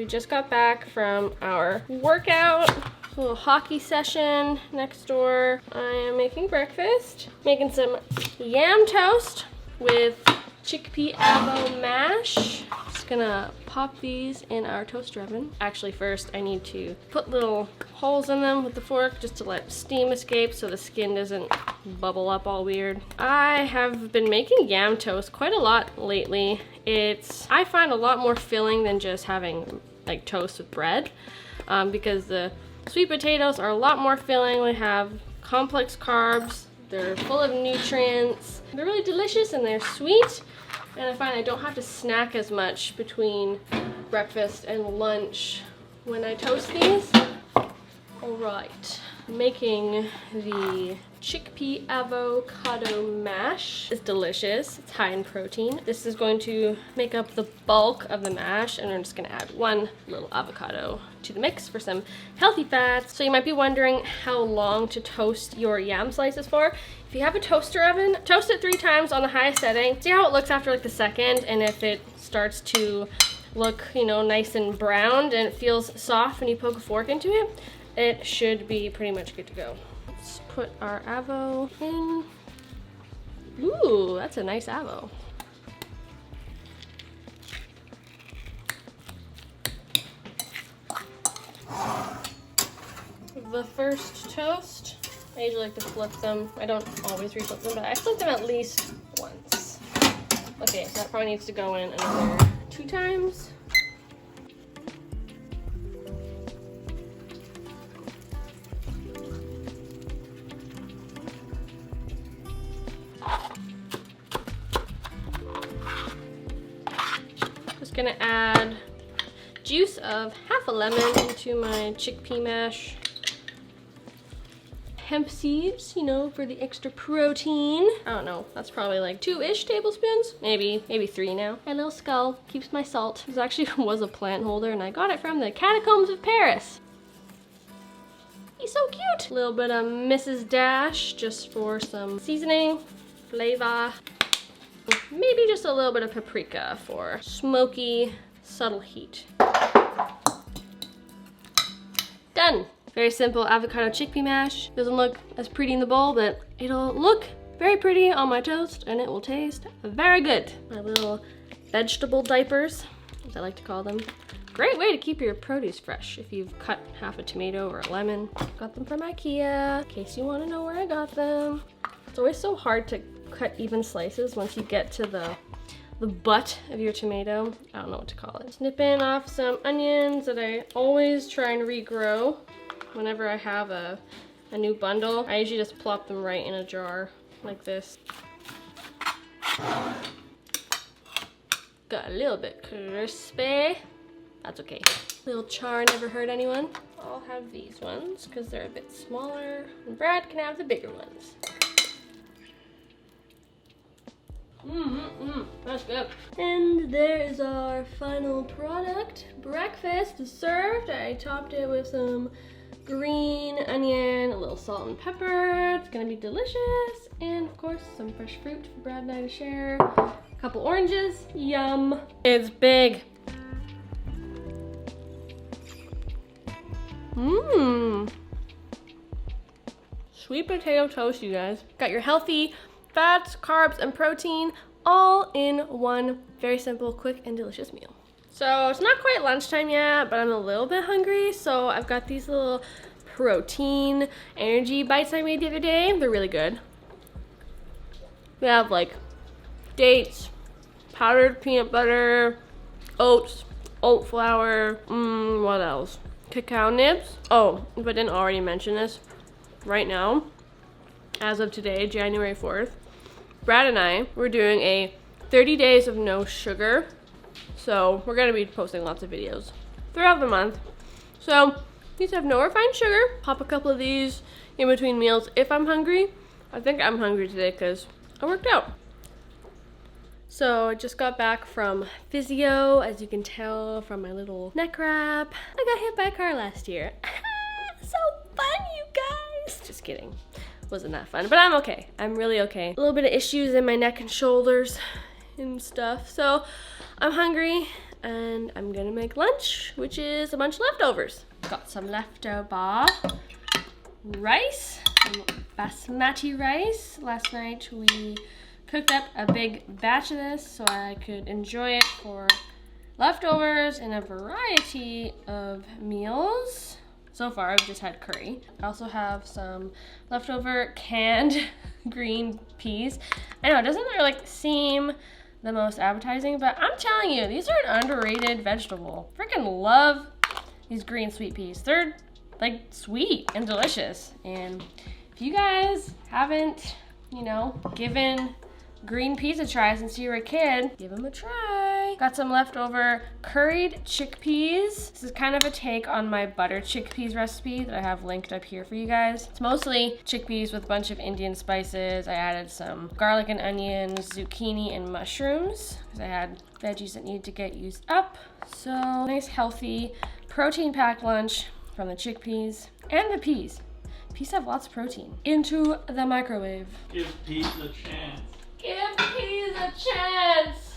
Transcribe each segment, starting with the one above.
We just got back from our workout. A little hockey session next door. I am making breakfast. Making some yam toast with chickpea avo mash. Just gonna pop these in our toaster oven. Actually, first I need to put little holes in them with the fork just to let steam escape so the skin doesn't bubble up all weird. I have been making yam toast quite a lot lately. I find a lot more filling than just having like toast with bread because the sweet potatoes are a lot more filling. We have complex carbs. They're full of nutrients. They're really delicious and they're sweet. And I find I don't have to snack as much between breakfast and lunch when I toast these. All right, making the chickpea avocado mash. It's delicious, it's high in protein. This is going to make up the bulk of the mash, and we're just gonna add one little avocado to the mix for some healthy fats. So you might be wondering how long to toast your yam slices for. If you have a toaster oven, toast it 3 times on the highest setting. See how it looks after like the second, and if it starts to look, you know, nice and browned and it feels soft when you poke a fork into it, it should be pretty much good to go. Let's put our avo in. Ooh, that's a nice avo. The first toast, I usually like to flip them. I don't always reflip them, but I flip them at least once. Okay, so that probably needs to go in another 2 times. Just gonna add juice of half a lemon into my chickpea mash. Hemp seeds, you know, for the extra protein. I don't know, that's probably like 2-ish tablespoons, maybe 3 now. My little skull keeps my salt. This actually was a plant holder and I got it from the catacombs of Paris. He's so cute. A little bit of Mrs. Dash just for some seasoning, flavor. Maybe just a little bit of paprika for smoky, subtle heat. Done. Very simple avocado chickpea mash. Doesn't look as pretty in the bowl, but it'll look very pretty on my toast and it will taste very good. My little vegetable diapers, as I like to call them. Great way to keep your produce fresh if you've cut half a tomato or a lemon. Got them from IKEA, in case you want to know where I got them. It's always so hard to cut even slices once you get to the butt of your tomato. I don't know what to call it. Snipping off some onions that I always try and regrow. Whenever I have a new bundle, I usually just plop them right in a jar like this. Got a little bit crispy. That's okay. Little char never hurt anyone. I'll have these ones because they're a bit smaller. And Brad can have the bigger ones. That's good. And there is our final product. Breakfast is served. I topped it with some green onion, a little salt and pepper. It's gonna be delicious. And of course, some fresh fruit for Brad and I to share. A couple oranges, yum. It's big. Sweet potato toast, you guys. Got your healthy fats, carbs, and protein all in one very simple, quick, and delicious meal. So it's not quite lunchtime yet, but I'm a little bit hungry. So I've got these little protein energy bites I made the other day. They're really good. We have like dates, powdered peanut butter, oats, oat flour, what else? Cacao nibs. Oh, if I didn't already mention this, right now, as of today, January 4th, Brad and I, we're doing a 30 days of no sugar. So we're gonna be posting lots of videos throughout the month. So these have no refined sugar. Pop a couple of these in between meals if I'm hungry. I think I'm hungry today because I worked out. So I just got back from physio, as you can tell from my little neck wrap. I got hit by a car last year. So fun, you guys. Just kidding. Wasn't that fun, but I'm okay. I'm really okay. A little bit of issues in my neck and shoulders and stuff. So I'm hungry. and I'm gonna make lunch, which is a bunch of leftovers. Got some leftover rice, some basmati rice. Last night we cooked up a big batch of this so I could enjoy it for leftovers in a variety of meals. So far I've just had curry. I also have some leftover canned green peas. I know it doesn't really seem the most appetizing, but I'm telling you, these are an underrated vegetable. Freaking love these green sweet peas. They're like sweet and delicious. And if you guys haven't, you know, given green peas a try since you were a kid, give them a try. Got some leftover curried chickpeas. This is kind of a take on my butter chickpeas recipe that I have linked up here for you guys. It's mostly chickpeas with a bunch of Indian spices. I added some garlic and onions, zucchini, and mushrooms because I had veggies that needed to get used up. So nice, healthy, protein-packed lunch from the chickpeas and the peas. Peas have lots of protein. Into the microwave. Give peas a chance. Give peas a chance.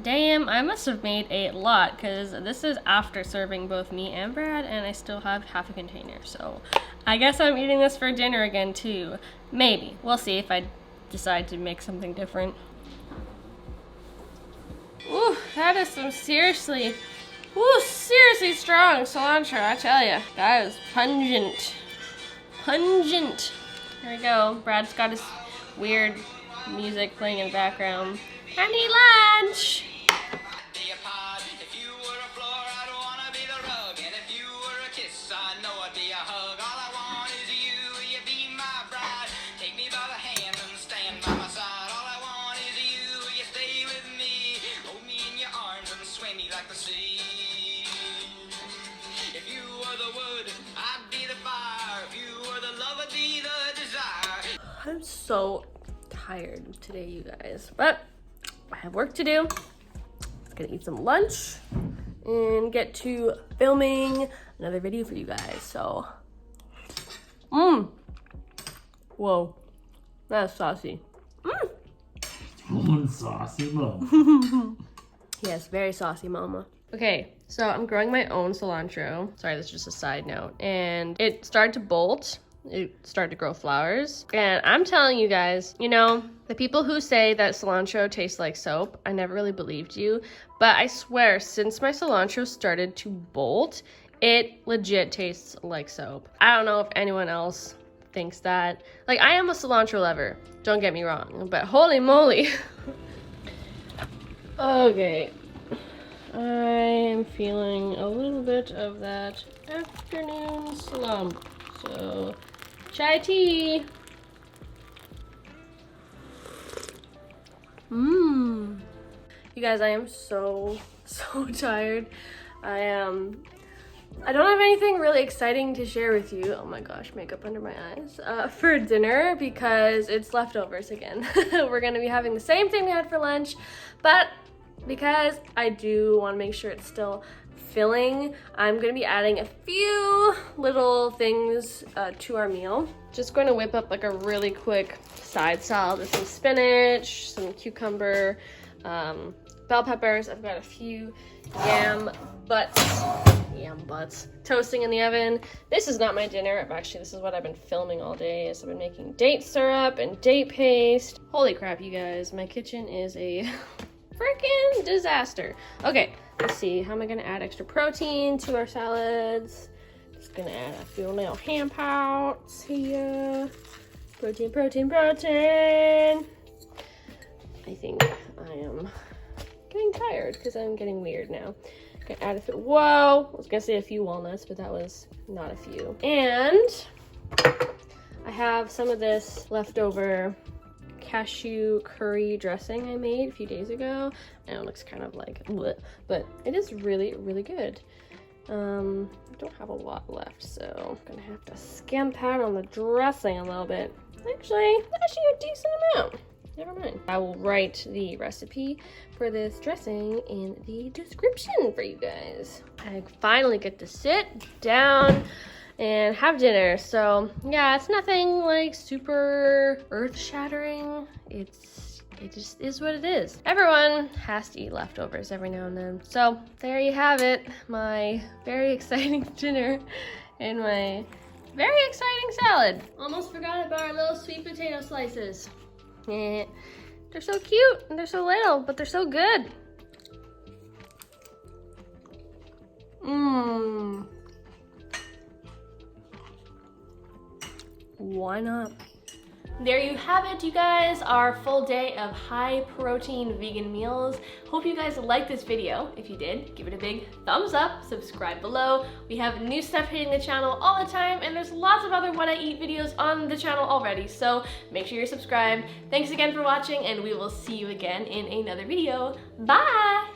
Damn, I must have made a lot because this is after serving both me and Brad, and I still have half a container. So I guess I'm eating this for dinner again too. Maybe. We'll see if I decide to make something different. Ooh, that is some seriously strong cilantro, I tell ya. That is pungent. Pungent. There we go. Brad's got his weird music playing in the background. I need lunch. I'm so tired today, you guys, but I have work to do. I'm gonna eat some lunch and get to filming another video for you guys. So, whoa, that's saucy. Saucy mama. Yes, very saucy, mama. Okay, so I'm growing my own cilantro. Sorry, this is just a side note. And it started to bolt. It started to grow flowers. And I'm telling you guys, you know, the people who say that cilantro tastes like soap, I never really believed you. But I swear, since my cilantro started to bolt, it legit tastes like soap. I don't know if anyone else thinks that. Like, I am a cilantro lover, don't get me wrong, but holy moly. Okay. I am feeling a little bit of that afternoon slump. So, chai tea. You guys, I am so tired. I don't have anything really exciting to share with you. Oh my gosh, makeup under my eyes. For dinner, because it's leftovers again. We're gonna be having the same thing we had for lunch, but because I do want to make sure it's still filling, I'm gonna be adding a few little things to our meal. Just going to whip up like a really quick side salad with some spinach, some cucumber, bell peppers. I've got a few yam butts toasting in the oven. This is not my dinner. This is what I've been filming all day. Is I've been making date syrup and date paste. Holy crap, you guys, my kitchen is a freaking disaster. Okay, let's see. How am I gonna add extra protein to our salads? Just gonna add a few little ham pouts here. Protein. I think I am getting tired because I'm getting weird now. Gonna add a few. Whoa! I was gonna say a few walnuts, but that was not a few. And I have some of this leftover cashew curry dressing I made a few days ago. And it looks kind of like bleh, but it is really, really good. I don't have a lot left, so I'm gonna have to skimp out on the dressing a little bit. Actually, a decent amount. Never mind. I will write the recipe for this dressing in the description for you guys. I finally get to sit down and have dinner. So yeah, it's nothing like super earth-shattering. It's It just is what it is. Everyone has to eat leftovers every now and then. So there you have it, my very exciting dinner and my very exciting salad. Almost forgot about our little sweet potato slices. They're so cute and they're so little, but they're so good. Mmm. Why not? There you have it, you guys, our full day of high protein vegan meals. Hope you guys liked this video. If you did, give it a big thumbs up, subscribe below. We have new stuff hitting the channel all the time, and there's lots of other what I eat videos on the channel already, so make sure you're subscribed. Thanks again for watching, and we will see you again in another video. Bye!